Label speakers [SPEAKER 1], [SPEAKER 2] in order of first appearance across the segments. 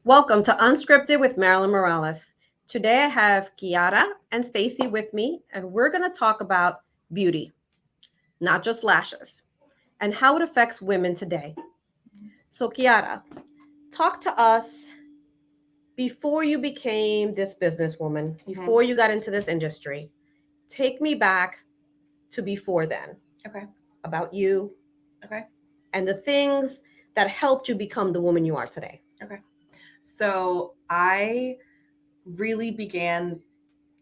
[SPEAKER 1] Welcome to Unscripted with Marilyn Morales. Today I have Chiara and Stacy with me, and we're going to talk about beauty, not just lashes, and how it affects women today. So, Chiara, talk to us before you became this businesswoman, before you got into this industry. Take me back to before then.
[SPEAKER 2] Okay.
[SPEAKER 1] About you.
[SPEAKER 2] Okay.
[SPEAKER 1] And the things that helped you become the woman you are today.
[SPEAKER 2] Okay. So I really began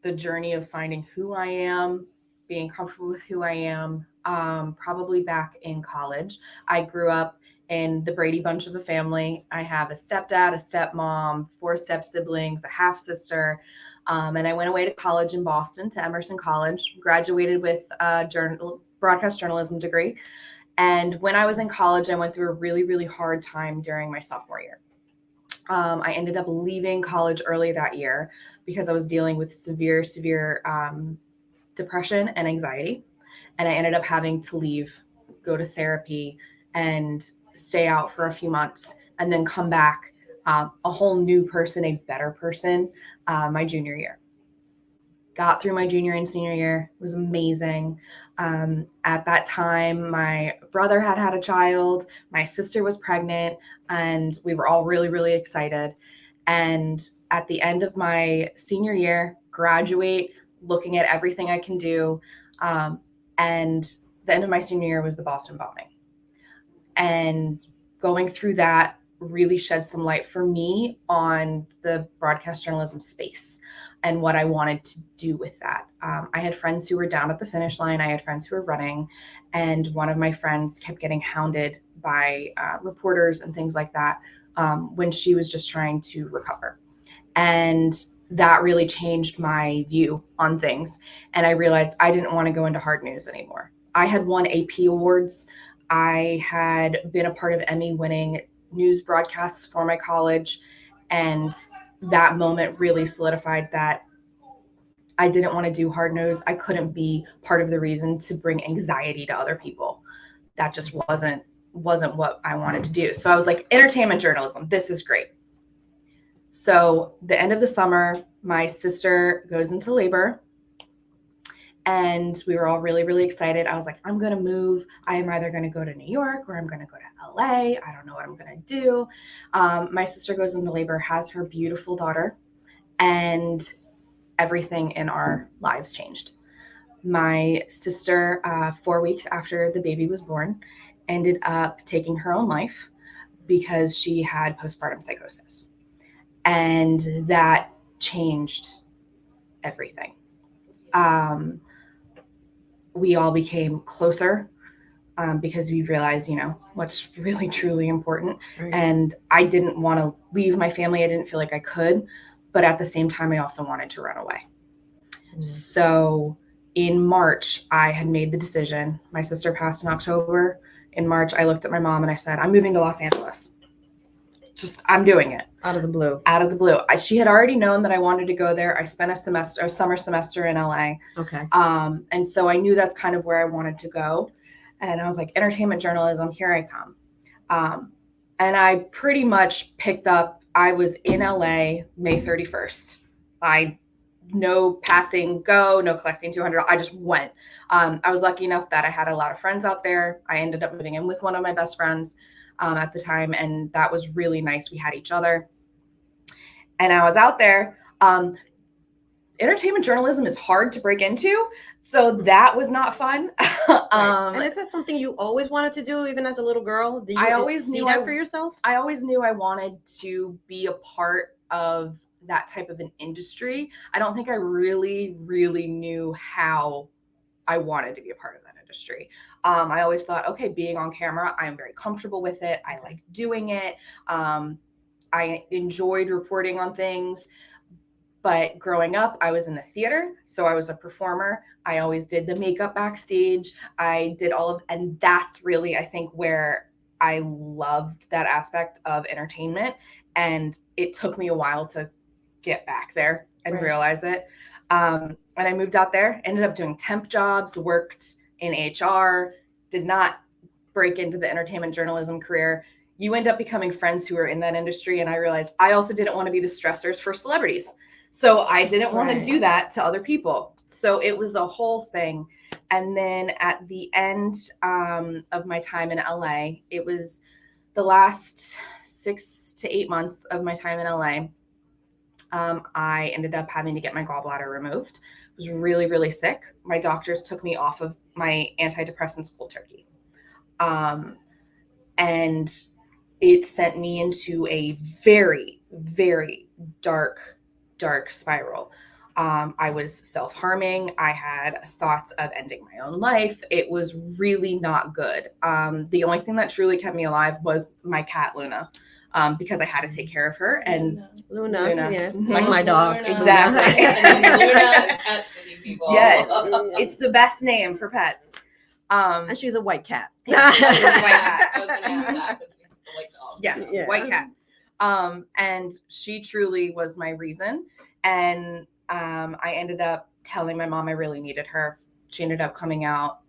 [SPEAKER 2] the journey of finding who I am, being comfortable with who I am, probably back in college. I grew up in the Brady Bunch of a family. I have a stepdad, a stepmom, 4 step siblings, a half sister. And I went away to college in Boston to Emerson College, graduated with a broadcast journalism degree. And when I was in college, I went through a really, really hard time during my sophomore year. I ended up leaving college early that year because I was dealing with severe depression and anxiety. And I ended up having to leave, go to therapy, and stay out for a few months, and then come back a whole new person, a better person, my junior year. Got through my junior and senior year. It was amazing. At that time, my brother had a child, my sister was pregnant, and we were all really, really excited. And at the end of my senior year, graduate, looking at everything I can do. And the end of my senior year was the Boston bombing. And going through that really shed some light for me on the broadcast journalism space and what I wanted to do with that. I had friends who were down at the finish line. I had friends who were running, and one of my friends kept getting hounded by reporters and things like that when she was just trying to recover. And that really changed my view on things. And I realized I didn't want to go into hard news anymore. I had won AP awards. I had been a part of Emmy-winning news broadcasts for my college, and that moment really solidified that I didn't want to do hard news. I couldn't be part of the reason to bring anxiety to other people. That just wasn't what I wanted to do. So I was like, entertainment journalism, this is great. So the end of the summer, my sister goes into labor, and we were all really, really excited. I was like, I'm going to move. I am either going to go to New York or I'm going to go to LA. I don't know what I'm going to do. My sister goes into labor, has her beautiful daughter, and everything in our lives changed. My sister, 4 weeks after the baby was born, ended up taking her own life because she had postpartum psychosis. And that changed everything. We all became closer because we realized, what's really, truly important. Right. And I didn't want to leave my family. I didn't feel like I could. But at the same time, I also wanted to run away. So in March, I had made the decision. My sister passed in October. In March, I looked at my mom and I said, I'm moving to Los Angeles. I'm doing it.
[SPEAKER 1] Out of the blue.
[SPEAKER 2] She had already known that I wanted to go there. I spent a summer semester in LA.
[SPEAKER 1] Okay.
[SPEAKER 2] And so I knew that's kind of where I wanted to go. And I was like, entertainment journalism, here I come. And I pretty much picked up, I was in LA May 31st. No passing go, no collecting $200. I just went. I was lucky enough that I had a lot of friends out there. I ended up moving in with one of my best friends at the time, and that was really nice. We had each other. And I was out there. Entertainment journalism is hard to break into, so that was not fun.
[SPEAKER 1] Right. And is that something you always wanted to do, even as a little girl? Did you always see that for yourself?
[SPEAKER 2] I always knew I wanted to be a part of that type of an industry. I don't think I really, really knew how I wanted to be a part of that industry. I always thought, okay, being on camera, I'm very comfortable with it. I like doing it. I enjoyed reporting on things. But growing up, I was in the theater, so I was a performer. I always did the makeup backstage. I did and that's really, I think, where I loved that aspect of entertainment. And it took me a while to get back there and realize it. And I moved out there, ended up doing temp jobs, worked in HR, did not break into the entertainment journalism career. you end up becoming friends who are in that industry. And I realized I also didn't want to be the stressors for celebrities. So I didn't want to do that to other people. So it was a whole thing. And then at the end of my time in LA, it was the last 6 to 8 months of my time in LA. I ended up having to get my gallbladder removed. I was really, really sick. My doctors took me off of my antidepressants cold turkey. And it sent me into a very, very dark spiral. I was self-harming. I had thoughts of ending my own life. It was really not good. The only thing that truly kept me alive was my cat, Luna, because I had to take care of her. And
[SPEAKER 1] Luna. Yeah,
[SPEAKER 2] Mhm.
[SPEAKER 1] like my dog.
[SPEAKER 3] Luna.
[SPEAKER 2] Exactly.
[SPEAKER 3] Luna, pets and people.
[SPEAKER 2] Yes, it's the best name for pets.
[SPEAKER 1] And she's a white cat.
[SPEAKER 3] I was gonna ask that because people like dogs.
[SPEAKER 2] Yes,
[SPEAKER 1] Yeah.
[SPEAKER 2] white cat. And she truly was my reason. And I ended up telling my mom I really needed her. She ended up coming out.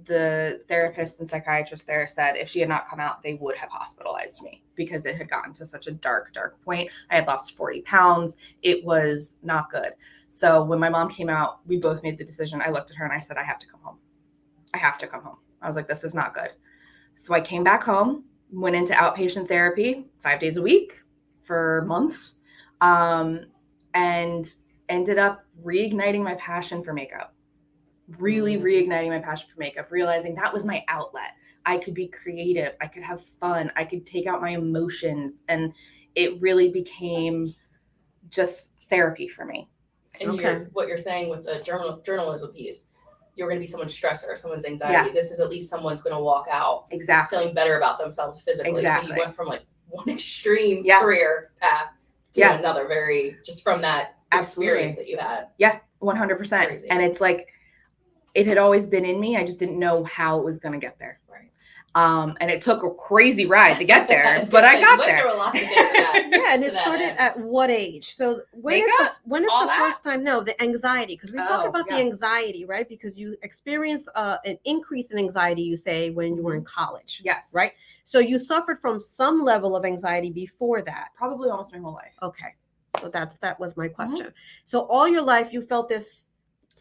[SPEAKER 2] The therapist and psychiatrist there said if she had not come out, they would have hospitalized me because it had gotten to such a dark point. I had lost 40 pounds. It was not good. So when my mom came out, we both made the decision. I looked at her and I said, I have to come home. I have to come home. I was like, this is not good. So I came back home, went into outpatient therapy 5 days a week for months, and ended up reigniting my passion for makeup. Really reigniting my passion for makeup, realizing that was my outlet. I could be creative. I could have fun. I could take out my emotions. And it really became just therapy for me.
[SPEAKER 3] And what you're saying with the journalism piece, you're going to be someone's stressor, someone's anxiety. Yeah. This is at least someone's going to walk out feeling better about themselves physically. Exactly. So you went from like one extreme career path to another just from that experience that you had.
[SPEAKER 2] Yeah, 100%. Crazy. And it's like, it had always been in me. I just didn't know how it was going to get there.
[SPEAKER 3] Right.
[SPEAKER 2] And it took a crazy ride to get there, but I got there.
[SPEAKER 3] A lot to get to that,
[SPEAKER 1] yeah, and it started at what age? So when is the first time? No, the anxiety, because we talk about the anxiety, right? Because you experienced an increase in anxiety, you say, when you were in college.
[SPEAKER 2] Yes.
[SPEAKER 1] Right? So you suffered from some level of anxiety before that.
[SPEAKER 2] Probably almost my whole life.
[SPEAKER 1] Okay. So that was my question. Mm-hmm. So all your life you felt this.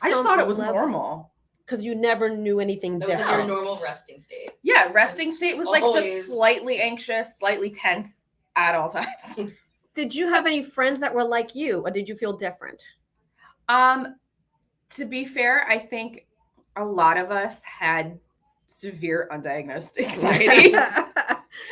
[SPEAKER 2] I just thought it was normal.
[SPEAKER 1] Because you never knew anything different.
[SPEAKER 3] That was your normal resting state.
[SPEAKER 2] Yeah, resting state was like just slightly anxious, slightly tense at all times.
[SPEAKER 1] Did you have any friends that were like you, or did you feel different?
[SPEAKER 2] To be fair, I think a lot of us had severe undiagnosed anxiety.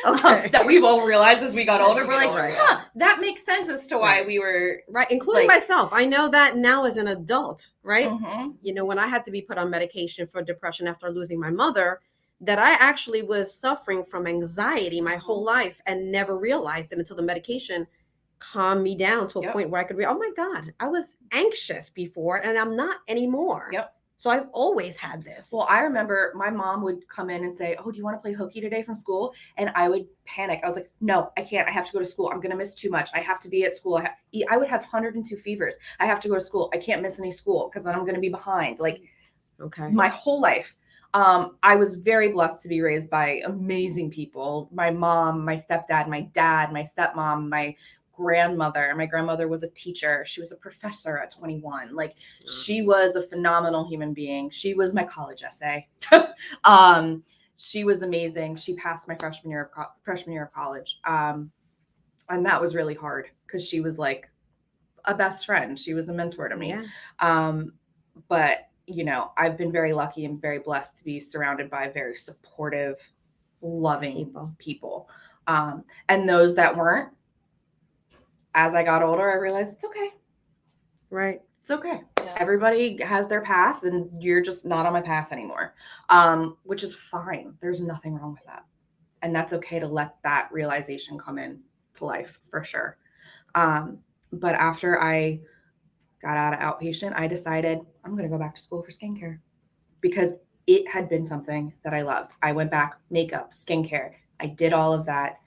[SPEAKER 2] Okay. That we've all realized as we got older. We're like, that makes sense as to why we were
[SPEAKER 1] including myself. I know that now as an adult, right?
[SPEAKER 2] Mm-hmm.
[SPEAKER 1] You know, when I had to be put on medication for depression after losing my mother, that I actually was suffering from anxiety my whole life and never realized it until the medication calmed me down to a point where I could oh my God, I was anxious before and I'm not anymore.
[SPEAKER 2] Yep.
[SPEAKER 1] So I've always had this.
[SPEAKER 2] Well, I remember my mom would come in and say, oh, do you want to play hooky today from school? And I would panic. I was like, no, I can't. I have to go to school. I'm going to miss too much. I have to be at school. I would have 102 fevers. I have to go to school. I can't miss any school because then I'm going to be behind. Like, my whole life. I was very blessed to be raised by amazing people. My mom, my stepdad, my dad, my stepmom, my grandmother. My grandmother was a teacher. She was a professor at 21. Like, she was a phenomenal human being. She was my college essay. She was amazing. She passed my freshman year of college. And that was really hard because she was like a best friend. She was a mentor to me. Yeah. But you know, I've been very lucky and very blessed to be surrounded by very supportive, loving people. And those that weren't, as I got older, I realized it's okay.
[SPEAKER 1] Right.
[SPEAKER 2] It's okay. Yeah. Everybody has their path and you're just not on my path anymore, which is fine. There's nothing wrong with that. And that's okay to let that realization come in to life for sure. But after I got out of outpatient, I decided I'm going to go back to school for skincare because it had been something that I loved. I went back, makeup, skincare. I did all of that.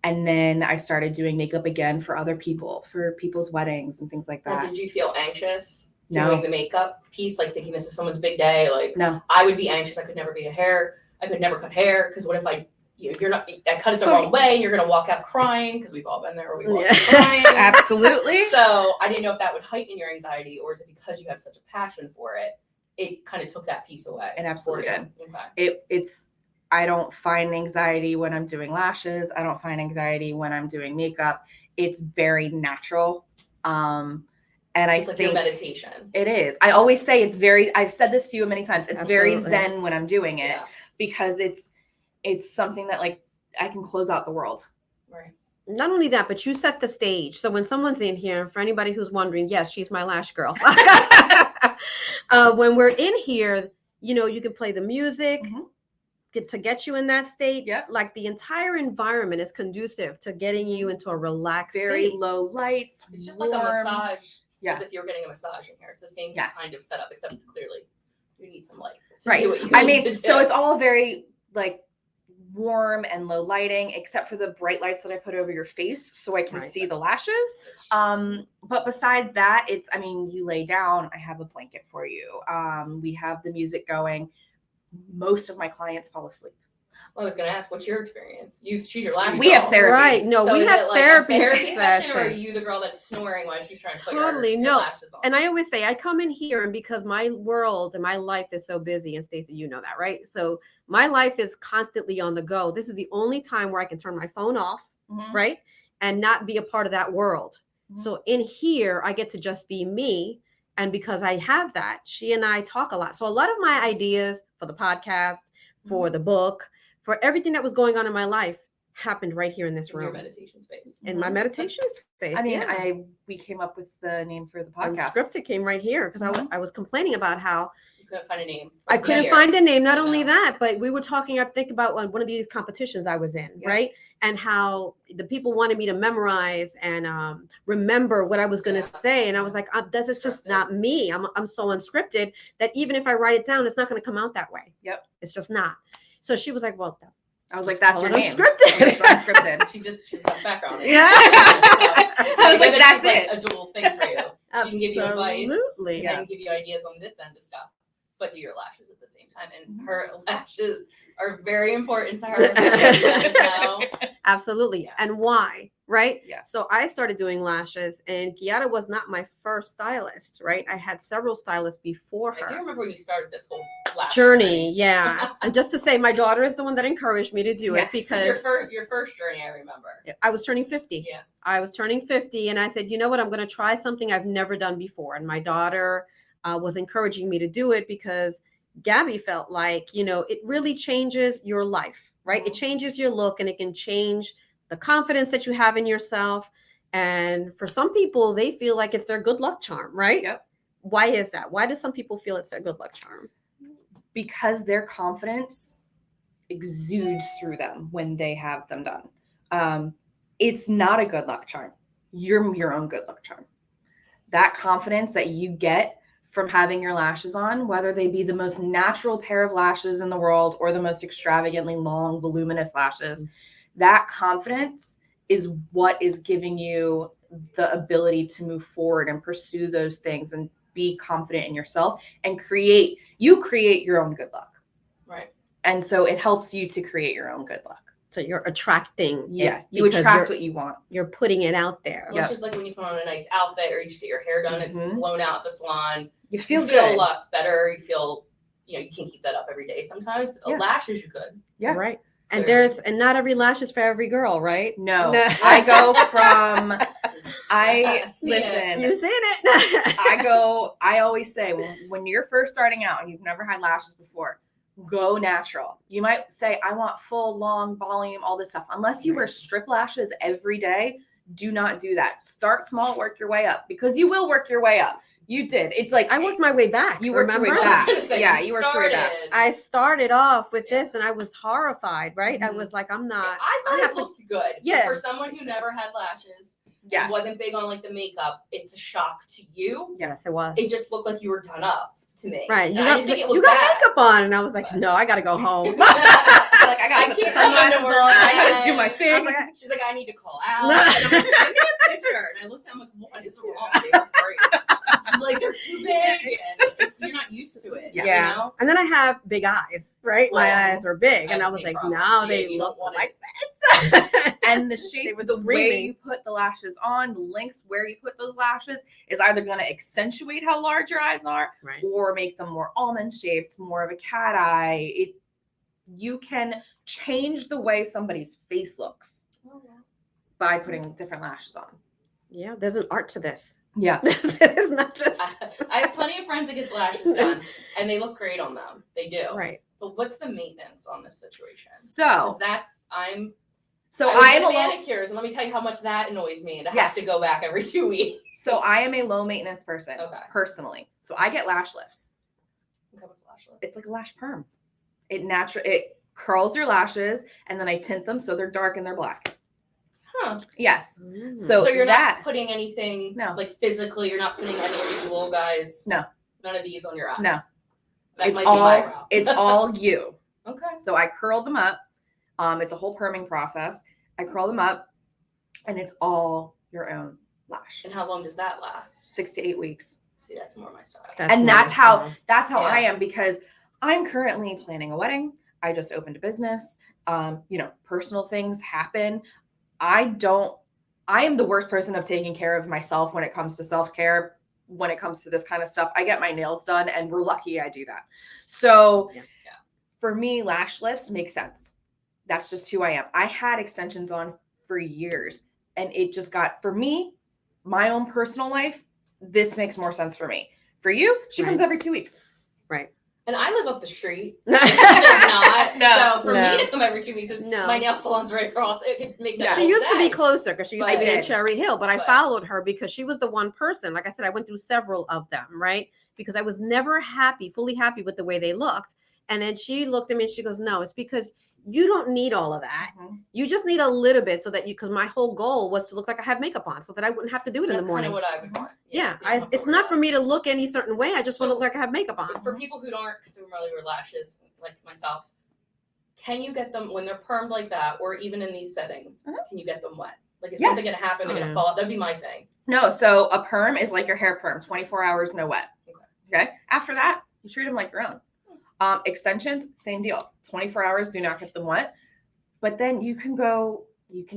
[SPEAKER 2] And then I started doing makeup again for other people, for people's weddings and things like that.
[SPEAKER 3] And did you feel anxious doing the makeup piece? Like thinking this is someone's big day? Like,
[SPEAKER 2] no.
[SPEAKER 3] I would be anxious. I could never cut hair because what if I you're not, I cut it the wrong way, and you're going to walk out crying, because we've all been there where we walk out
[SPEAKER 1] Yeah.
[SPEAKER 3] crying.
[SPEAKER 2] Absolutely.
[SPEAKER 3] So I didn't know if that would heighten your anxiety, or is it because you have such a passion for it? It kind of took that piece away.
[SPEAKER 2] It absolutely did.
[SPEAKER 3] Okay.
[SPEAKER 2] It's I don't find anxiety when I'm doing lashes. I don't find anxiety when I'm doing makeup. It's very natural. And I
[SPEAKER 3] It's like
[SPEAKER 2] think
[SPEAKER 3] your meditation.
[SPEAKER 2] It is. I always say it's very, I've said this to you many times. It's
[SPEAKER 1] Absolutely.
[SPEAKER 2] very zen when I'm doing it because it's something that like I can close out the world.
[SPEAKER 3] Right.
[SPEAKER 1] Not only that, but you set the stage. So when someone's in here, for anybody who's wondering, yes, she's my lash girl. When we're in here, you can play the music, get you in that state.
[SPEAKER 2] Yep.
[SPEAKER 1] Like the entire environment is conducive to getting you into a relaxed
[SPEAKER 2] Very
[SPEAKER 1] state.
[SPEAKER 2] low lights.
[SPEAKER 3] It's just
[SPEAKER 2] warm.
[SPEAKER 3] like a massage.
[SPEAKER 2] Yeah.
[SPEAKER 3] As if you were getting a massage in here. It's the same kind of setup, except clearly you need some light to do what you need to do.
[SPEAKER 2] So it's all very like warm and low lighting, except for the bright lights that I put over your face so I can see the lashes. But besides that, you lay down, I have a blanket for you. We have the music going. Most of my clients fall asleep.
[SPEAKER 3] Well, I was going to ask, what's your experience? She's your lash girl.
[SPEAKER 2] We have therapy.
[SPEAKER 1] Right. No,
[SPEAKER 3] so
[SPEAKER 1] we have
[SPEAKER 3] like
[SPEAKER 1] therapy
[SPEAKER 3] session, or are you the girl that's snoring while she's trying to put your lashes on?
[SPEAKER 1] And I always say I come in here, and because my world and my life is so busy, and Stacey, you know that, right? So my life is constantly on the go. This is the only time where I can turn my phone off, right? And not be a part of that world. So in here, I get to just be me. And because I have that, she and I talk a lot. So a lot of my ideas for the podcast, for the book, for everything that was going on in my life happened right here in this room.
[SPEAKER 3] Your meditation space.
[SPEAKER 1] In my meditation space.
[SPEAKER 2] We came up with the name for the podcast.
[SPEAKER 1] Unscripted came right here because I was complaining about how
[SPEAKER 3] you couldn't find a name.
[SPEAKER 1] I couldn't find a name. Not only that, but we were talking, I think, about one of these competitions I was in, right? And how the people wanted me to memorize and remember what I was going to say. And I was like, this is just not me. I'm so unscripted that even if I write it down, it's not going to come out that way.
[SPEAKER 2] Yep.
[SPEAKER 1] It's just not. So she was like, well,
[SPEAKER 2] I was like, that's your name.
[SPEAKER 1] Unscripted.
[SPEAKER 2] Unscripted.
[SPEAKER 3] She's got background.
[SPEAKER 1] Yeah.
[SPEAKER 2] I was like, that's it.
[SPEAKER 3] Like a dual thing for you. She can give you advice and give you ideas on this end of stuff, but do your lashes at the same time. And her lashes are very important to her.
[SPEAKER 1] Absolutely. Yes. And why? Right?
[SPEAKER 2] Yeah.
[SPEAKER 1] So I started doing lashes, and Chiara was not my first stylist, right? I had several stylists before her.
[SPEAKER 3] I do remember when you started this whole lash
[SPEAKER 1] journey. Yeah. And just to say, my daughter is the one that encouraged me to do it because
[SPEAKER 3] your first journey, I remember.
[SPEAKER 1] I was turning 50.
[SPEAKER 3] Yeah.
[SPEAKER 1] I was turning 50, and I said, you know what? I'm going to try something I've never done before. And my daughter was encouraging me to do it because Gabby felt like, it really changes your life, right? It changes your look, and it can change the confidence that you have in yourself. And for some people, they feel like it's their good luck charm, right?
[SPEAKER 2] Yep.
[SPEAKER 1] Why is that? Why do some people feel it's their good luck charm?
[SPEAKER 2] Because their confidence exudes through them when they have them done. It's not a good luck charm. You're your own good luck charm. That confidence that you get from having your lashes on, whether they be the most natural pair of lashes in the world or the most extravagantly long, voluminous lashes, that confidence is what is giving you the ability to move forward and pursue those things and be confident in yourself and create your own good luck.
[SPEAKER 3] Right.
[SPEAKER 2] And so it helps you to create your own good luck.
[SPEAKER 1] So you're attracting.
[SPEAKER 2] You attract what you want.
[SPEAKER 1] You're putting it out there.
[SPEAKER 3] Well, it's just like when you put on a nice outfit or you just get your hair done, it's blown out at the salon.
[SPEAKER 2] You feel
[SPEAKER 3] a lot better. You feel, you can't keep that up every day sometimes, but the lashes you could.
[SPEAKER 1] Yeah. Right. And not every lash is for every girl, right?
[SPEAKER 2] No. I go from listen.
[SPEAKER 1] You've seen it.
[SPEAKER 2] I always say when you're first starting out and you've never had lashes before, go natural. You might say, I want full, long volume, all this stuff. Unless you wear strip lashes every day, do not do that. Start small, work your way up, because you will work your way up. You did. It's like
[SPEAKER 1] I worked my way back.
[SPEAKER 2] You worked your way back. You worked your way back.
[SPEAKER 1] I stared off with this, and I was horrified. Right? I was like, I'm not.
[SPEAKER 3] I thought it looked good.
[SPEAKER 1] Yeah.
[SPEAKER 3] For someone who never had lashes, wasn't big on like the makeup. It's a shock to you.
[SPEAKER 1] Yes, it was.
[SPEAKER 3] It just looked like you were done up to me.
[SPEAKER 1] Right.
[SPEAKER 3] You got
[SPEAKER 1] makeup on, and I was like, no, I got to go home.
[SPEAKER 2] I gotta put the sunglasses on. I gotta do my thing.
[SPEAKER 3] She's like, I need to call out. And I'm like, send me a picture. And I looked at him like, what is wrong? They were great. She's like they're too big, and you're not used to it.
[SPEAKER 1] Yeah.
[SPEAKER 3] You know?
[SPEAKER 1] And then I have big eyes, right?
[SPEAKER 3] Well,
[SPEAKER 1] my eyes are big, and I was like, now they look like this.
[SPEAKER 2] And the shape, the way you put the lashes on, the lengths where you put those lashes is either going to accentuate how large your eyes are,
[SPEAKER 1] right,
[SPEAKER 2] or make them more almond shaped, more of a cat eye. You can change the way somebody's face looks by putting different lashes on.
[SPEAKER 1] Yeah, there's an art to this.
[SPEAKER 2] Yeah.
[SPEAKER 1] It's not just.
[SPEAKER 3] I have plenty of friends that get lashes done, and they look great on them. They do.
[SPEAKER 1] Right.
[SPEAKER 3] But what's the maintenance on this situation?
[SPEAKER 2] So
[SPEAKER 3] I
[SPEAKER 2] am
[SPEAKER 3] a manicures, and let me tell you how much that annoys me, and I have to go back every 2 weeks.
[SPEAKER 2] So I am a low maintenance person, personally. So I get lash lifts.
[SPEAKER 3] Okay, what's a lash lift?
[SPEAKER 2] It's like a lash perm. It curls your lashes, and then I tint them so they're dark and they're black.
[SPEAKER 3] Huh.
[SPEAKER 2] Yes.
[SPEAKER 1] Mm.
[SPEAKER 2] So
[SPEAKER 3] you're not putting anything,
[SPEAKER 2] no,
[SPEAKER 3] like physically, you're not putting any of these little guys.
[SPEAKER 2] No.
[SPEAKER 3] None of these on your eyes.
[SPEAKER 2] No.
[SPEAKER 3] That
[SPEAKER 2] it's
[SPEAKER 3] might be my route.
[SPEAKER 2] It's all you.
[SPEAKER 3] Okay.
[SPEAKER 2] So I curl them up. It's a whole perming process. I curl them up, and it's all your own lash.
[SPEAKER 3] And how long does that last?
[SPEAKER 2] 6 to 8 weeks.
[SPEAKER 3] See, that's more my style.
[SPEAKER 2] That's how I am, because I'm currently planning a wedding. I just opened a business. Personal things happen. I am the worst person of taking care of myself when it comes to self-care, when it comes to this kind of stuff. I get my nails done, and we're lucky I do that. So for me, lash lifts make sense. That's just who I am. I had extensions on for years, and it just got, for me, my own personal life, this makes more sense for me. For you, she comes every 2 weeks.
[SPEAKER 1] Right.
[SPEAKER 3] And I live up the street. She does not.
[SPEAKER 2] No.
[SPEAKER 3] So for me to come every 2 weeks, my nail salon's right across. It could make that.
[SPEAKER 1] She used to be closer because she used to be in
[SPEAKER 2] did.
[SPEAKER 1] Cherry Hill, but I followed her because she was the one person. Like I said, I went through several of them, right? Because I was never fully happy with the way they looked. And then she looked at me and she goes, no, it's because you don't need all of that. Mm-hmm. You just need a little bit so that because my whole goal was to look like I have makeup on so that I wouldn't have to do it in the morning.
[SPEAKER 3] That's kind of what I would want.
[SPEAKER 1] Yeah. It's not for me to look any certain way. I just want to look like I have makeup on.
[SPEAKER 3] For people who aren't familiar with lashes, like myself, can you get them when they're permed like that, or even in these settings, can you get them wet? Like, is something going to happen? They're going to fall out? That'd be my thing.
[SPEAKER 2] No. So a perm is like your hair perm, 24 hours, no wet. Okay. After that, you treat them like your own. Extensions, same deal. 24 hours, do not get them wet. But then you can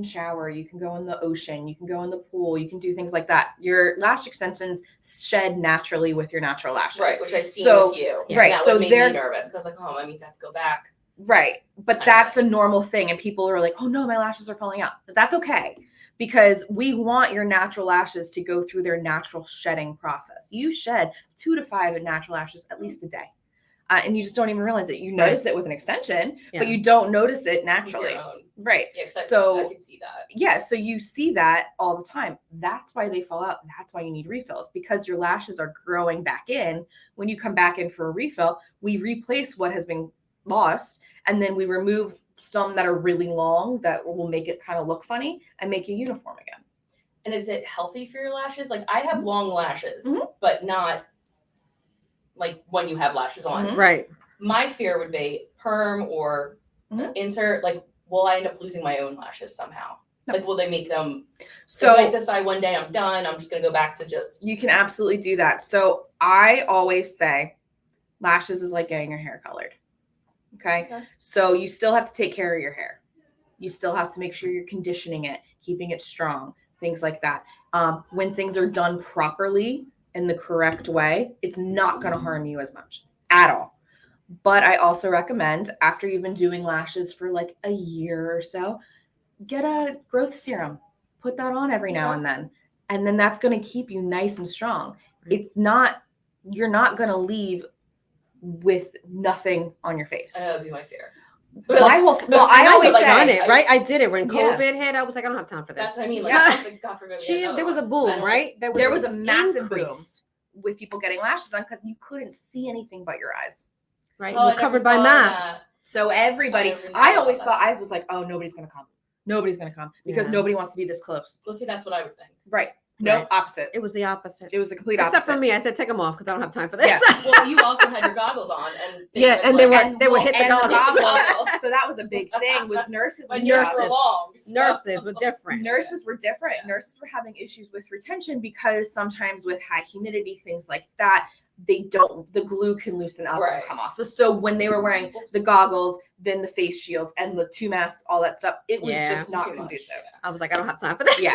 [SPEAKER 2] shower, you can go in the ocean, you can go in the pool, you can do things like that. Your lash extensions shed naturally with your natural lashes.
[SPEAKER 3] Right, which I've seen with you.
[SPEAKER 2] Right.
[SPEAKER 3] That would make me nervous because like, I mean to have to go back.
[SPEAKER 2] Right. But that's a normal thing. And people are like, oh no, my lashes are falling out. But that's okay. Because we want your natural lashes to go through their natural shedding process. You shed 2 to 5 natural lashes at least a day. And you just don't even realize it. You notice it with an extension, but you don't notice it naturally. Right.
[SPEAKER 3] Yeah,
[SPEAKER 2] so
[SPEAKER 3] I can see that.
[SPEAKER 2] Yeah. So you see that all the time. That's why they fall out. That's why you need refills, because your lashes are growing back in. When you come back in for a refill, we replace what has been lost, and then we remove some that are really long that will make it kind of look funny and make you uniform again.
[SPEAKER 3] And is it healthy for your lashes? Like I have long lashes, but not like when you have lashes on.
[SPEAKER 1] Right.
[SPEAKER 3] My fear would be perm or insert, like, will I end up losing my own lashes somehow? No. Like, will they make them? So if I decide one day I'm done, I'm just going to go back to just.
[SPEAKER 2] You can absolutely do that. So I always say lashes is like getting your hair colored. Okay. So you still have to take care of your hair. You still have to make sure you're conditioning it, keeping it strong, things like that. When things are done properly, in the correct way, it's not going to harm you as much at all. But I also recommend, after you've been doing lashes for like a year or so, get a growth serum, put that on every now and then that's going to keep you nice and strong. It's not, you're not going to leave with nothing on your face.
[SPEAKER 3] That would be my fear.
[SPEAKER 2] I always
[SPEAKER 1] done it, right? I did it when COVID hit. I was like, I don't have time for this.
[SPEAKER 3] That's what I mean. Like, God forbid.
[SPEAKER 1] There was a boom, right?
[SPEAKER 2] There was a massive boom with people getting lashes on because you couldn't see anything but your eyes.
[SPEAKER 1] Right. You're covered by masks.
[SPEAKER 2] So everybody, I always thought, I was like, oh, nobody's going to come. Nobody's going to come because nobody wants to be this close.
[SPEAKER 3] Well, see, that's what I would think.
[SPEAKER 2] Right. No, opposite.
[SPEAKER 1] It was the opposite.
[SPEAKER 2] It was the complete opposite.
[SPEAKER 1] Except for me, I said take them off because I don't have time for this.
[SPEAKER 2] Yeah.
[SPEAKER 3] Well, you also had your goggles on, and
[SPEAKER 1] they would hit the
[SPEAKER 2] goggles. So that was a big thing with nurses.
[SPEAKER 1] Nurses were different.
[SPEAKER 2] Nurses were different. Yeah. Nurses were having issues with retention because sometimes with high humidity, things like that, the glue can loosen up and come off. So when they were wearing the goggles, then the face shields and the 2 masks, all that stuff, it was just not conducive.
[SPEAKER 1] I was like, I don't have time for this.
[SPEAKER 2] Yeah.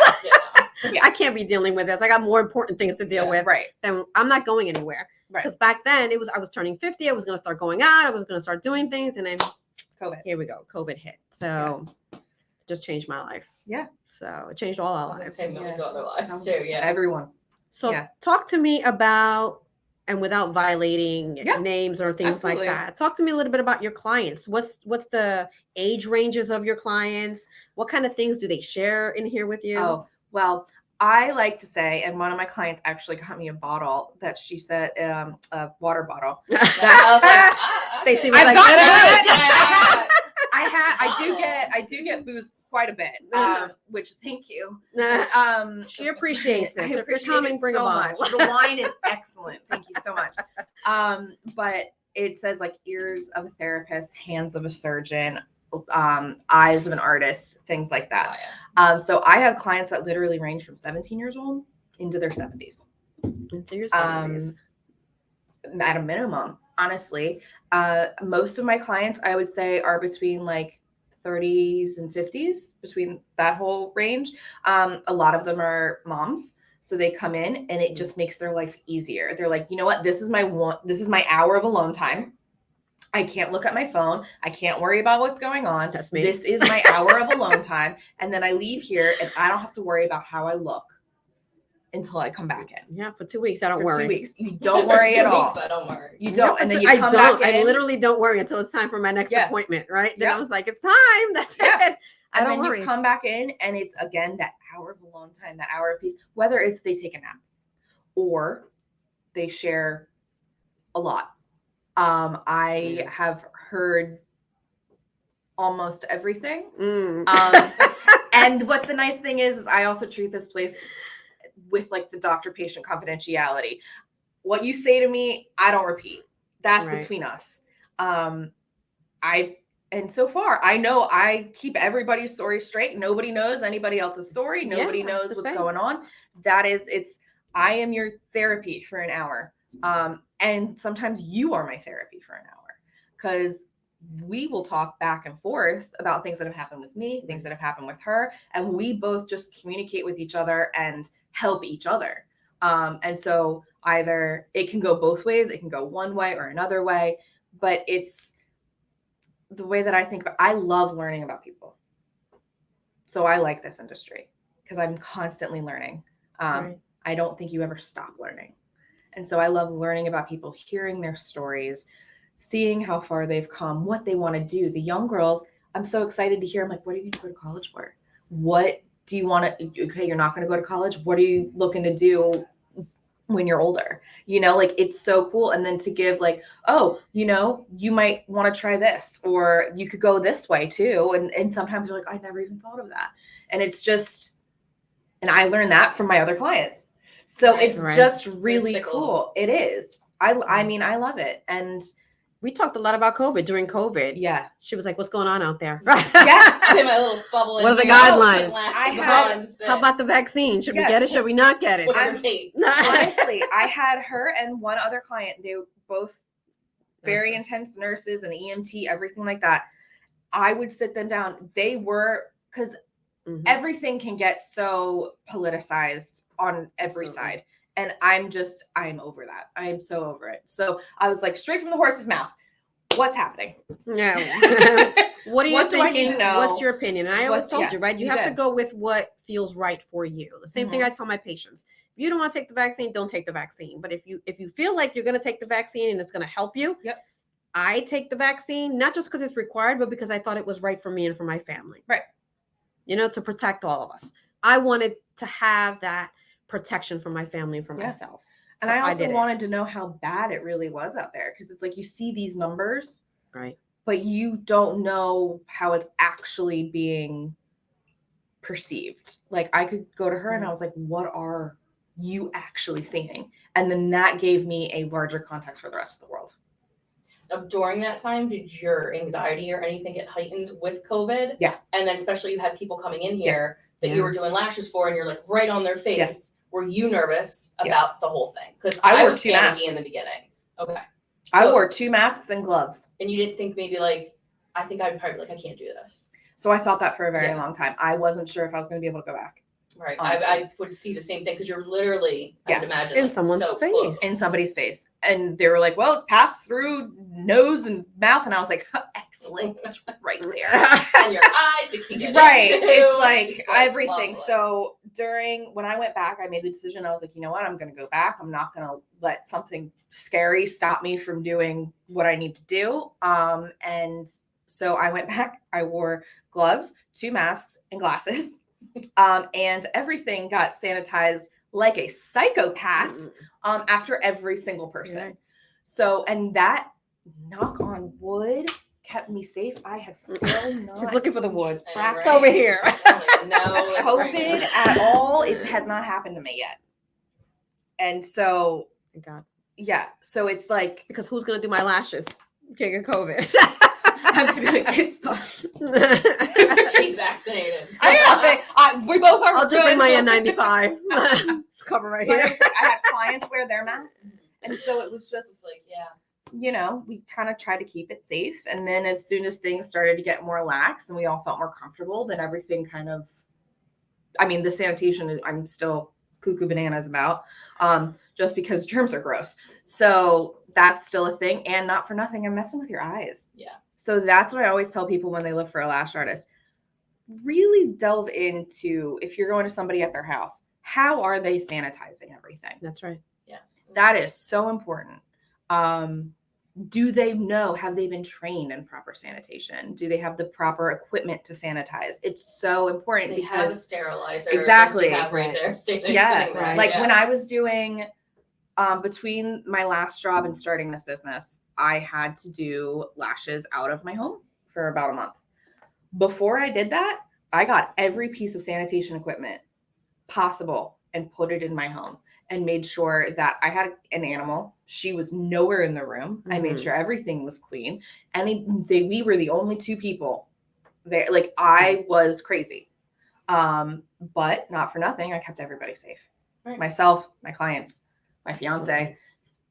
[SPEAKER 1] I can't be dealing with this. I got more important things to deal with.
[SPEAKER 2] Right.
[SPEAKER 1] Then I'm not going anywhere. Right. Because back then I was turning 50. I was going to start going out. I was going to start doing things. And then here we go. COVID hit. So it just changed my life.
[SPEAKER 2] Yeah.
[SPEAKER 1] So it changed all our lives.
[SPEAKER 3] Millions of other lives too. Yeah.
[SPEAKER 2] Everyone.
[SPEAKER 1] So talk to me about, and without violating names or things like that, talk to me a little bit about your clients. What's the age ranges of your clients? What kind of things do they share in here with you?
[SPEAKER 2] Oh, well, I like to say, and one of my clients actually got me a bottle that she said, a water bottle. Stacey was like, I do get booze quite a bit, which thank you.
[SPEAKER 1] She appreciates it. If you're coming, bring
[SPEAKER 2] so
[SPEAKER 1] a bottle.
[SPEAKER 2] Much. The wine is excellent. Thank you so much. But it says like ears of a therapist, hands of a surgeon, eyes of an artist, things like that. So I have clients that literally range from 17 years old into their 70s.
[SPEAKER 1] Into your 70s.
[SPEAKER 2] At a minimum, honestly. Most of my clients, I would say, are between like 30s and 50s, between that whole range. A lot of them are moms. So they come in and it just makes their life easier. They're like, you know what? This is my hour of alone time. I can't look at my phone. I can't worry about what's going on.
[SPEAKER 1] That's me.
[SPEAKER 2] This is my hour of alone time. And then I leave here and I don't have to worry about how I look until I come back in.
[SPEAKER 1] Yeah, for 2 weeks, I don't worry.
[SPEAKER 2] 2 weeks. You don't worry at all.
[SPEAKER 3] I don't worry.
[SPEAKER 2] You don't. And then you come back in.
[SPEAKER 1] I literally don't worry until it's time for my next appointment, right? Then I was like, it's time. That's it.
[SPEAKER 2] And then you come back in and it's, again, that hour of alone time, that hour of peace, whether it's they take a nap or they share a lot. I have heard almost everything. And what the nice thing is I also treat this place with like the doctor-patient confidentiality. What you say to me, I don't repeat. That's between us. And so far, I know I keep everybody's story straight. Nobody knows anybody else's story. Nobody knows what's going on. I am your therapy for an hour. And sometimes you are my therapy for an hour because we will talk back and forth about things that have happened with me, things that have happened with her. And we both just communicate with each other and help each other. And so either it can go both ways. It can go one way or another way, but it's the way that I think about. I love learning about people. So I like this industry because I'm constantly learning. I don't think you ever stop learning. And so I love learning about people, hearing their stories, seeing how far they've come, what they want to do. The young girls, I'm so excited to hear. I'm like, what are you going to go to college for? What do you want to, okay, you're not going to go to college. What are you looking to do when you're older? You know, like it's so cool. And then to give like, oh, you know, you might want to try this, or you could go this way too. And sometimes you're like, I never even thought of that. And it's just, and I learned that from my other clients. So it's just really cool. It is. I mean, I love it. And
[SPEAKER 1] we talked a lot about COVID during COVID.
[SPEAKER 2] Yeah.
[SPEAKER 1] She was like, what's going on out there?
[SPEAKER 3] Yeah. I made my little bubble.
[SPEAKER 1] What are the guidelines? How about the vaccine? Should we get it? Should we not get it?
[SPEAKER 2] Honestly, I had her and one other client. They were both very intense nurses and EMT, everything like that. I would sit them down. They were, because everything can get so politicized on every side. And I'm over that. I am so over it. So I was like, straight from the horse's mouth. What's happening?
[SPEAKER 1] No. What are you thinking? What's your opinion? And I always told you, right? You have to go with what feels right for you. The same thing I tell my patients. If you don't want to take the vaccine, don't take the vaccine. But if you feel like you're going to take the vaccine and it's going to help you, I take the vaccine, not just because it's required, but because I thought it was right for me and for my family.
[SPEAKER 2] Right.
[SPEAKER 1] You know, to protect all of us. I wanted to have that protection for my family and for myself.
[SPEAKER 2] And I also wanted to know how bad it really was out there. Because it's like you see these numbers,
[SPEAKER 1] right?
[SPEAKER 2] But you don't know how it's actually being perceived. Like I could go to her and I was like, what are you actually seeing? And then that gave me a larger context for the rest of the world.
[SPEAKER 3] During that time, did your anxiety or anything get heightened with COVID?
[SPEAKER 2] Yeah.
[SPEAKER 3] And then especially you had people coming in here that you were doing lashes for and you're like right on their face. Yeah. Were you nervous about the whole thing? Because I was panicky in the beginning. Okay. So,
[SPEAKER 2] I wore 2 masks and gloves.
[SPEAKER 3] And you didn't think maybe like, I think I'd probably like, I can't do this.
[SPEAKER 2] So I thought that for a very long time. I wasn't sure if I was going to be able to go back.
[SPEAKER 3] Right. I would see the same thing because you're literally, I would imagine,
[SPEAKER 1] in
[SPEAKER 3] like,
[SPEAKER 1] someone's face.
[SPEAKER 3] Close.
[SPEAKER 2] In somebody's face. And they were like, well, it's passed through nose and mouth. And I was like, excellent. It's right there.
[SPEAKER 3] And your eyes, it can get
[SPEAKER 2] right.
[SPEAKER 3] into.
[SPEAKER 2] It's like everything.
[SPEAKER 3] Lovely.
[SPEAKER 2] So when I went back, I made the decision. I was like, you know what? I'm going to go back. I'm not going to let something scary stop me from doing what I need to do. And so I went back. I wore gloves, 2 masks, and glasses. And everything got sanitized like a psychopath after every single person. Yeah. So, and that, knock on wood, kept me safe. I have still not.
[SPEAKER 1] She's looking for the wood.
[SPEAKER 2] Right.
[SPEAKER 1] Over here.
[SPEAKER 2] No COVID at all. It has not happened to me yet. And so,
[SPEAKER 1] God.
[SPEAKER 2] Yeah. So it's like,
[SPEAKER 1] because who's gonna do my lashes? You can't get COVID.
[SPEAKER 2] I'm gonna be like, it's fine.
[SPEAKER 3] She's vaccinated.
[SPEAKER 2] We both are.
[SPEAKER 1] I'll just bring my N95 cover right here.
[SPEAKER 2] I had clients wear their masks, and so it was just
[SPEAKER 3] like,
[SPEAKER 2] we kind of try to keep it safe. And then as soon as things started to get more lax and we all felt more comfortable, then everything kind of. I mean, the sanitation I'm still cuckoo bananas about, just because germs are gross. So that's still a thing, and not for nothing, I'm messing with your eyes.
[SPEAKER 3] Yeah.
[SPEAKER 2] So that's what I always tell people when they look for a lash artist. Really delve into, if you're going to somebody at their house, how are they sanitizing everything?
[SPEAKER 1] That's right.
[SPEAKER 3] Yeah.
[SPEAKER 2] That is so important. Do they know, have they been trained in proper sanitation? Do they have the proper equipment to sanitize? It's so important.
[SPEAKER 3] They have a sterilizer.
[SPEAKER 2] Exactly.
[SPEAKER 3] Like right there.
[SPEAKER 2] Yeah. Right. Like when I was doing, between my last job and starting this business, I had to do lashes out of my home for about a month. Before I did that, I got every piece of sanitation equipment possible and put it in my home and made sure that I had an animal. She was nowhere in the room. Mm-hmm. I made sure everything was clean. And we were the only 2 people there. Like I was crazy. But not for nothing, I kept everybody safe. Right. Myself, my clients, my fiance,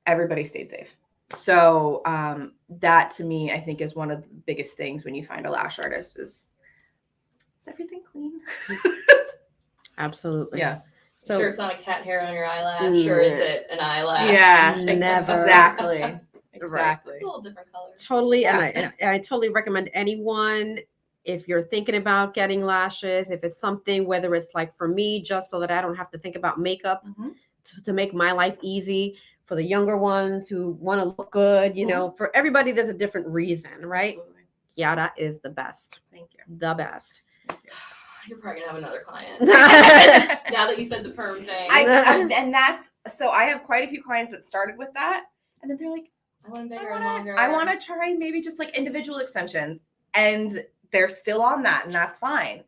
[SPEAKER 2] everybody stayed safe. So that to me, I think is one of the biggest things when you find a lash artist is everything clean?
[SPEAKER 1] Absolutely.
[SPEAKER 2] Yeah.
[SPEAKER 3] So sure, it's not a cat hair on your eyelash, or is it an eyelash?
[SPEAKER 2] Yeah,
[SPEAKER 1] never.
[SPEAKER 2] Exactly.
[SPEAKER 1] Right.
[SPEAKER 3] It's a little different color.
[SPEAKER 1] Totally. Yeah. And I totally recommend anyone, if you're thinking about getting lashes, if it's something, whether it's like for me, just so that I don't have to think about makeup, to make my life easy. For the younger ones who want to look good, you know, for everybody, there's a different reason, right? Absolutely. Chiara is the best.
[SPEAKER 2] Thank you.
[SPEAKER 1] The best.
[SPEAKER 3] You're probably gonna have another client. Now that you said the perm thing.
[SPEAKER 2] And that's, so I have quite a few clients that started with that. And then they're like,
[SPEAKER 3] I want bigger and longer.
[SPEAKER 2] I want to try maybe just like individual extensions. And they're still on that, and that's fine.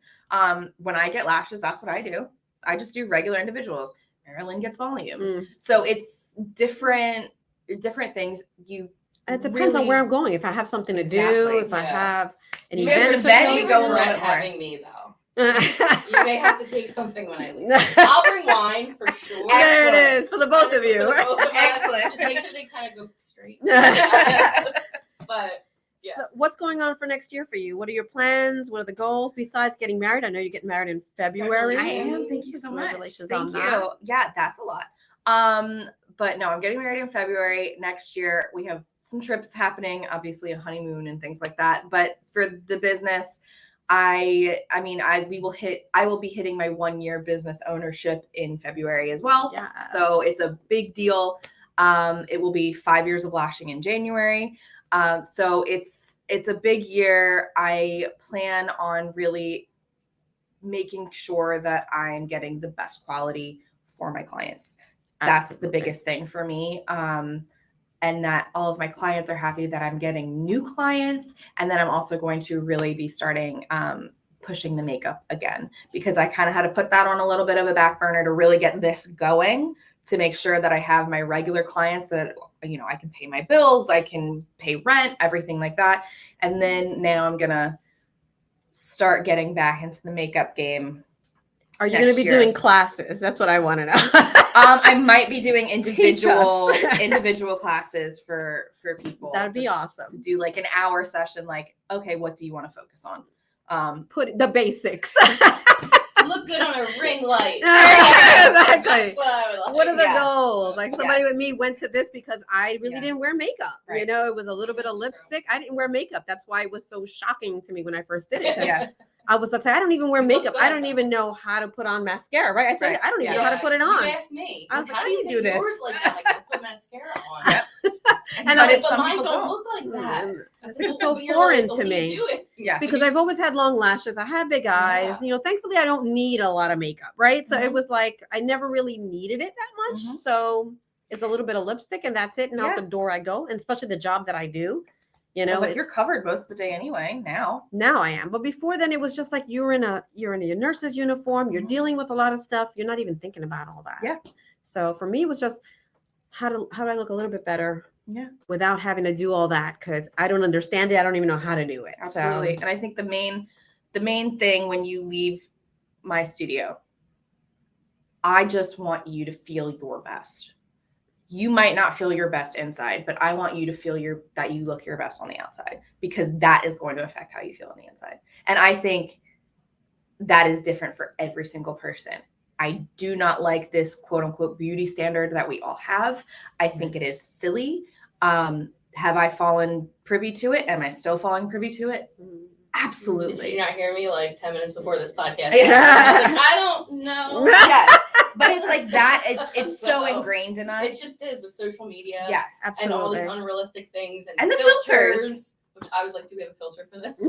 [SPEAKER 2] When I get lashes, that's what I do. I just do regular individuals. Marilyn gets volumes. So it's different things. It
[SPEAKER 1] depends on where I'm going. If I have something to do, if I have an event,
[SPEAKER 3] you go regret having me though. You may have to take something when I leave. I'll bring wine for sure.
[SPEAKER 1] There it is for the both of you.
[SPEAKER 2] Excellent.
[SPEAKER 3] Just make sure they kind of go straight. But yeah.
[SPEAKER 1] So what's going on for next year for you? What are your plans? What are the goals besides getting married? I know you're getting married in February.
[SPEAKER 2] I am. Thank you so much.
[SPEAKER 1] Congratulations
[SPEAKER 2] Thank
[SPEAKER 1] on
[SPEAKER 2] you.
[SPEAKER 1] That.
[SPEAKER 2] Yeah, that's a lot. But no, I'm getting married in February. Next year, we have some trips happening, obviously a honeymoon and things like that. But for the business, I will be hitting my 1-year business ownership in February as well.
[SPEAKER 1] Yes.
[SPEAKER 2] So it's a big deal. It will be 5 years of lashing in January. So it's a big year. I plan on really making sure that I'm getting the best quality for my clients. That's the biggest thing for me. And that all of my clients are happy that I'm getting new clients. And then I'm also going to really be starting pushing the makeup again, because I kind of had to put that on a little bit of a back burner to really get this going, to make sure that I have my regular clients that, you know, I can pay my bills, I can pay rent, everything like that. And then now I'm going to start getting back into the makeup game.
[SPEAKER 1] Are you going to be doing classes? That's what I want to know.
[SPEAKER 2] I might be doing individual classes for people.
[SPEAKER 1] That'd be awesome.
[SPEAKER 2] To do like an hour session, like, okay, what do you want to focus on?
[SPEAKER 1] Put the basics.
[SPEAKER 3] Look good on a ring light.
[SPEAKER 1] Exactly. What are the
[SPEAKER 2] Yeah.
[SPEAKER 1] goals? Like somebody
[SPEAKER 2] Yes.
[SPEAKER 1] with me went to this because I really
[SPEAKER 2] Yeah.
[SPEAKER 1] didn't wear makeup.
[SPEAKER 2] Right.
[SPEAKER 1] You know, it was a little bit of lipstick. I didn't wear makeup. That's why it was so shocking to me when I first did it.
[SPEAKER 2] Yeah.
[SPEAKER 1] I was like, I don't even wear makeup. I don't even know how to put on mascara, right? I tell you, I don't even know how to put it on.
[SPEAKER 3] You asked me.
[SPEAKER 1] I was like,
[SPEAKER 3] how do you
[SPEAKER 1] do this?
[SPEAKER 3] Yours like that? Like, I put mascara on.
[SPEAKER 2] Yep.
[SPEAKER 3] But mine don't look like that.
[SPEAKER 1] It's like, it's so
[SPEAKER 3] You're
[SPEAKER 1] foreign
[SPEAKER 3] like,
[SPEAKER 1] to
[SPEAKER 3] "Oh,
[SPEAKER 1] me.
[SPEAKER 3] you do it."
[SPEAKER 2] Yeah.
[SPEAKER 1] Because I've always had long lashes. I had big eyes.
[SPEAKER 3] Yeah.
[SPEAKER 1] You know, thankfully I don't need a lot of makeup, right? So it
[SPEAKER 2] Mhm.
[SPEAKER 1] was like I never really needed it that much.
[SPEAKER 2] Mhm.
[SPEAKER 1] So it's a little bit of lipstick and that's it. And out
[SPEAKER 2] Yeah.
[SPEAKER 1] the door I go. And especially the job that I do. You know,
[SPEAKER 2] like, you're covered most of the day anyway now.
[SPEAKER 1] Now I am. But before then it was just like you're in your nurse's uniform, you're
[SPEAKER 2] Mhm.
[SPEAKER 1] dealing with a lot of stuff. You're not even thinking about all that.
[SPEAKER 2] Yeah.
[SPEAKER 1] So for me it was just how do I look a little bit better?
[SPEAKER 2] Yeah.
[SPEAKER 1] Without having to do all that, because I don't understand it. I don't even know how to do it.
[SPEAKER 2] Absolutely.
[SPEAKER 1] So,
[SPEAKER 2] And I think the main thing when you leave my studio, I just want you to feel your best. You might not feel your best inside, but I want you to feel that you look your best on the outside, because that is going to affect how you feel on the inside. And I think that is different for every single person. I do not like this quote unquote beauty standard that we all have. I think it is silly. Have I fallen privy to it? Am I still falling privy to it? Absolutely.
[SPEAKER 3] Did you not hear me like 10 minutes before this podcast?
[SPEAKER 1] Yeah.
[SPEAKER 3] I don't know.
[SPEAKER 2] Yes. But it's like that. It's so
[SPEAKER 3] No.
[SPEAKER 2] ingrained in us.
[SPEAKER 3] It just is with social media.
[SPEAKER 2] Yes.
[SPEAKER 3] And all these
[SPEAKER 1] Absolutely.
[SPEAKER 3] unrealistic things
[SPEAKER 2] And the filters.
[SPEAKER 3] Which I was like, do we have a filter for this?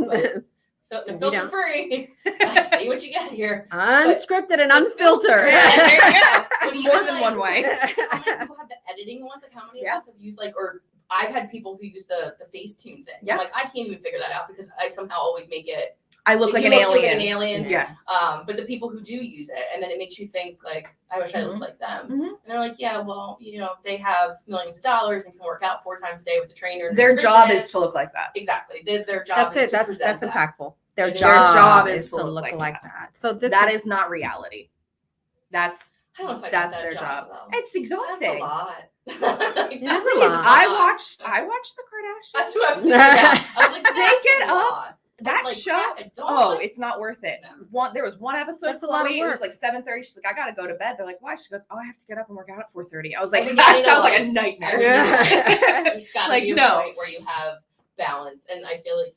[SPEAKER 3] But
[SPEAKER 1] We
[SPEAKER 3] filter
[SPEAKER 1] don't.
[SPEAKER 3] free. I see what you get here.
[SPEAKER 1] Unscripted and unfiltered.
[SPEAKER 3] Yeah, there you go. When you
[SPEAKER 2] More
[SPEAKER 3] get,
[SPEAKER 2] than
[SPEAKER 3] like,
[SPEAKER 2] one way.
[SPEAKER 3] How many people have the editing ones? Like, how many of us have used or I've had people who use the Facetune thing.
[SPEAKER 2] Yeah.
[SPEAKER 3] I'm like, I can't even figure that out because I somehow always make it.
[SPEAKER 2] I look like
[SPEAKER 3] you
[SPEAKER 2] an
[SPEAKER 3] look like
[SPEAKER 2] alien.
[SPEAKER 3] an alien.
[SPEAKER 2] Yes.
[SPEAKER 3] But the people who do use it, and then it makes you think like, I wish I looked like them.
[SPEAKER 2] Mhm.
[SPEAKER 3] And they're like, yeah, well, you know, they have millions of dollars and can work out 4 times a day with the trainer. And
[SPEAKER 2] Their job
[SPEAKER 3] nutritionist.
[SPEAKER 2] is to look like that.
[SPEAKER 3] Exactly. Their job
[SPEAKER 1] That's
[SPEAKER 3] is
[SPEAKER 1] it.
[SPEAKER 3] to
[SPEAKER 1] That's
[SPEAKER 3] present that.
[SPEAKER 1] impactful. Their
[SPEAKER 3] Their
[SPEAKER 1] job is to look like that. So
[SPEAKER 2] That is not reality. That's
[SPEAKER 3] I don't know if I
[SPEAKER 2] That's
[SPEAKER 3] got that
[SPEAKER 2] their job.
[SPEAKER 3] though.
[SPEAKER 2] It's
[SPEAKER 3] That's
[SPEAKER 2] exhausting.
[SPEAKER 3] a lot.
[SPEAKER 1] It
[SPEAKER 3] That's
[SPEAKER 1] is a
[SPEAKER 2] Please,
[SPEAKER 1] lot.
[SPEAKER 2] I watched the Kardashians.
[SPEAKER 3] That's what I figured out. I was like,
[SPEAKER 2] They
[SPEAKER 3] that's
[SPEAKER 2] get
[SPEAKER 3] a
[SPEAKER 2] up.
[SPEAKER 3] lot.
[SPEAKER 2] That
[SPEAKER 3] Like,
[SPEAKER 2] show.
[SPEAKER 3] I don't
[SPEAKER 2] Oh,
[SPEAKER 3] like-
[SPEAKER 2] it's not worth it.
[SPEAKER 3] No.
[SPEAKER 2] There was one episode.
[SPEAKER 1] That's a lot of
[SPEAKER 2] Chloe, it was
[SPEAKER 1] work.
[SPEAKER 2] like 7:30. She's like, I gotta go to bed. They're like, why? She goes, oh, I have to get up and work out at 4:30. I was like,
[SPEAKER 3] Well,
[SPEAKER 2] that
[SPEAKER 3] you know
[SPEAKER 2] sounds like
[SPEAKER 3] what?
[SPEAKER 2] a nightmare.
[SPEAKER 1] Yeah.
[SPEAKER 3] There's gotta
[SPEAKER 2] Like,
[SPEAKER 3] be a
[SPEAKER 2] no.
[SPEAKER 3] point where you have balance. And I feel like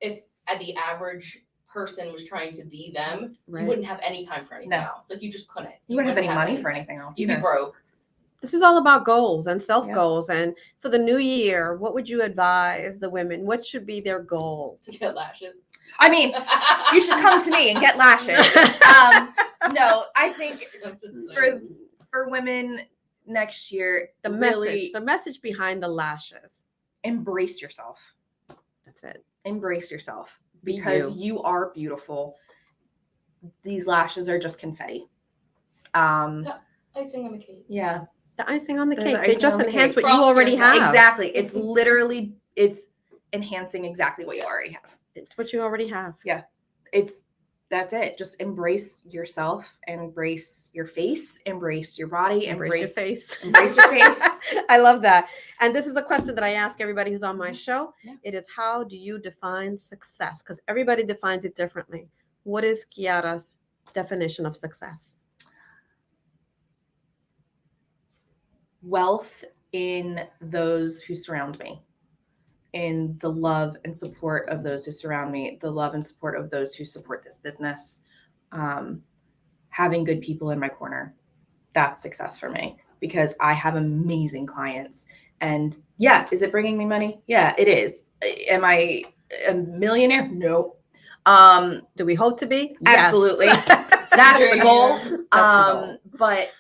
[SPEAKER 3] if at the average person was trying to be them,
[SPEAKER 1] Right.
[SPEAKER 3] you wouldn't have any time for anything
[SPEAKER 2] No.
[SPEAKER 3] else. Like you just couldn't.
[SPEAKER 2] You wouldn't have any money
[SPEAKER 3] anything.
[SPEAKER 2] for anything else.
[SPEAKER 3] You'd be
[SPEAKER 2] either.
[SPEAKER 3] broke.
[SPEAKER 1] This is all about goals and self
[SPEAKER 2] Yeah.
[SPEAKER 1] goals. And for the new year, what would you advise the women? What should be their goal?
[SPEAKER 3] To get lashes.
[SPEAKER 2] I mean, you should come to me and get lashes. No, I think
[SPEAKER 3] I'm just saying.
[SPEAKER 2] for women next year,
[SPEAKER 1] The
[SPEAKER 2] really
[SPEAKER 1] message behind the lashes.
[SPEAKER 2] embrace yourself.
[SPEAKER 1] That's it.
[SPEAKER 2] Embrace yourself
[SPEAKER 1] Be
[SPEAKER 2] because you are beautiful. These lashes are just confetti.
[SPEAKER 3] Icing on the cake.
[SPEAKER 2] Yeah.
[SPEAKER 1] The icing on the
[SPEAKER 2] They're
[SPEAKER 1] cake.
[SPEAKER 2] the
[SPEAKER 1] They
[SPEAKER 2] icing
[SPEAKER 1] just
[SPEAKER 2] on the
[SPEAKER 1] enhance
[SPEAKER 2] cake.
[SPEAKER 1] what you
[SPEAKER 3] Props to
[SPEAKER 1] already
[SPEAKER 3] yourself.
[SPEAKER 1] have.
[SPEAKER 2] Exactly. It's literally enhancing exactly what you already have.
[SPEAKER 1] It's what you already have.
[SPEAKER 2] That's it. Just embrace yourself, embrace your face, embrace your body,
[SPEAKER 1] Embrace your face.
[SPEAKER 2] Embrace your face.
[SPEAKER 1] I love that. And this is a question that I ask everybody who's on my show.
[SPEAKER 2] Yeah.
[SPEAKER 1] It is, how do you define success? Because everybody defines it differently. What is Chiara's definition of success?
[SPEAKER 2] Wealth in those who surround me, in the love and support of those who surround me, the love and support of those who support this business, having good people in my corner. That's success for me because I have amazing clients. And yeah, is it bringing me money? Yeah, it is. Am I a millionaire? No.
[SPEAKER 1] Do we hope to be?
[SPEAKER 2] Absolutely.
[SPEAKER 1] Yes.
[SPEAKER 2] That's the goal.
[SPEAKER 1] That's the goal.
[SPEAKER 2] But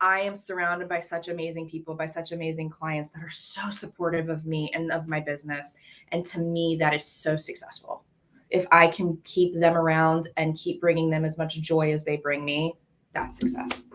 [SPEAKER 2] I am surrounded by such amazing people, by such amazing clients that are so supportive of me and of my business. And to me, that is so successful. if I can keep them around and keep bringing them as much joy as they bring me, that's success.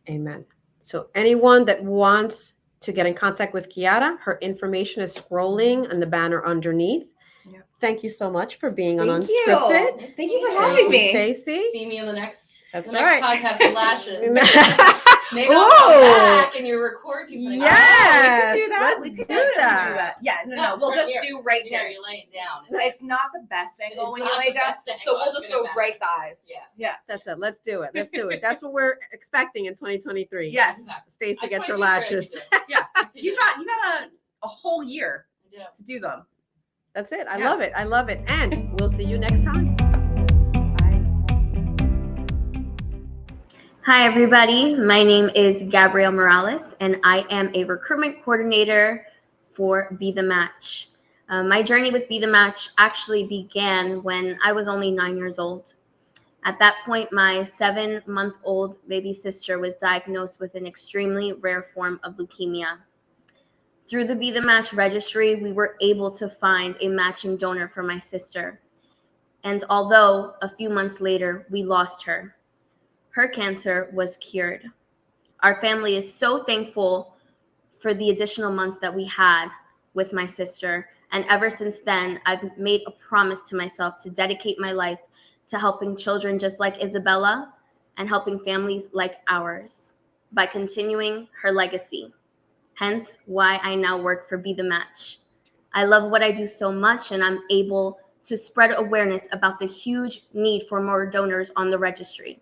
[SPEAKER 1] Amen. So anyone that wants to get in contact with Chiara, her information is scrolling on the banner underneath.
[SPEAKER 2] Yep.
[SPEAKER 1] Thank you so much for being on
[SPEAKER 2] Thank
[SPEAKER 1] Unscripted.
[SPEAKER 2] you. Thank you for having me.
[SPEAKER 1] Stacey.
[SPEAKER 3] See me in the next.
[SPEAKER 1] That's
[SPEAKER 3] the
[SPEAKER 1] right.
[SPEAKER 3] Next podcast with lashes. Maybe I'll come back and you record you.
[SPEAKER 1] Yes,
[SPEAKER 2] we could do that.
[SPEAKER 1] let's
[SPEAKER 2] We could
[SPEAKER 1] do
[SPEAKER 2] definitely
[SPEAKER 1] that.
[SPEAKER 2] do that. Yeah, no, we'll just do right
[SPEAKER 3] here.
[SPEAKER 2] here.
[SPEAKER 3] You're laying down.
[SPEAKER 2] It's not the best angle
[SPEAKER 3] It's
[SPEAKER 2] when you
[SPEAKER 3] not
[SPEAKER 2] lay
[SPEAKER 3] the
[SPEAKER 2] down,
[SPEAKER 3] best angle.
[SPEAKER 2] so
[SPEAKER 3] I
[SPEAKER 2] we'll
[SPEAKER 3] was
[SPEAKER 2] just
[SPEAKER 3] gonna
[SPEAKER 2] go
[SPEAKER 3] back
[SPEAKER 2] right
[SPEAKER 3] it.
[SPEAKER 2] thighs.
[SPEAKER 3] Yeah.
[SPEAKER 1] That's it. Let's do it. Let's do it. That's what we're expecting in 2023.
[SPEAKER 2] Yes.
[SPEAKER 1] Stacey
[SPEAKER 3] I
[SPEAKER 1] gets her
[SPEAKER 3] 22
[SPEAKER 1] lashes.
[SPEAKER 2] Yeah. You got a whole year to do them.
[SPEAKER 1] That's it. I
[SPEAKER 2] Yeah.
[SPEAKER 1] love it. I love it. And we'll see you next time.
[SPEAKER 4] Hi, everybody. My name is Gabrielle Morales, and I am a recruitment coordinator for Be The Match. My journey with Be The Match actually began when I was only 9 years old. At that point, my 7-month-old baby sister was diagnosed with an extremely rare form of leukemia. Through the Be The Match registry, we were able to find a matching donor for my sister. And although a few months later, we lost her, her cancer was cured. Our family is so thankful for the additional months that we had with my sister. And ever since then, I've made a promise to myself to dedicate my life to helping children just like Isabella and helping families like ours by continuing her legacy. Hence why I now work for Be The Match. I love what I do so much, and I'm able to spread awareness about the huge need for more donors on the registry,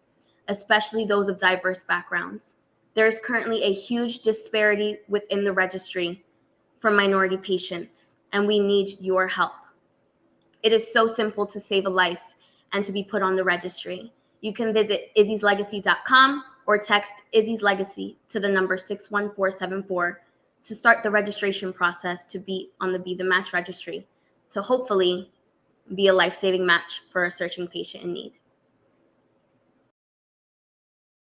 [SPEAKER 4] especially those of diverse backgrounds. There is currently a huge disparity within the registry for minority patients, and we need your help. It is so simple to save a life and to be put on the registry. You can visit izzy'slegacy.com or text Izzy's Legacy to the number 61474 to start the registration process to be on the Be The Match registry, to hopefully be a life-saving match for a searching patient in need.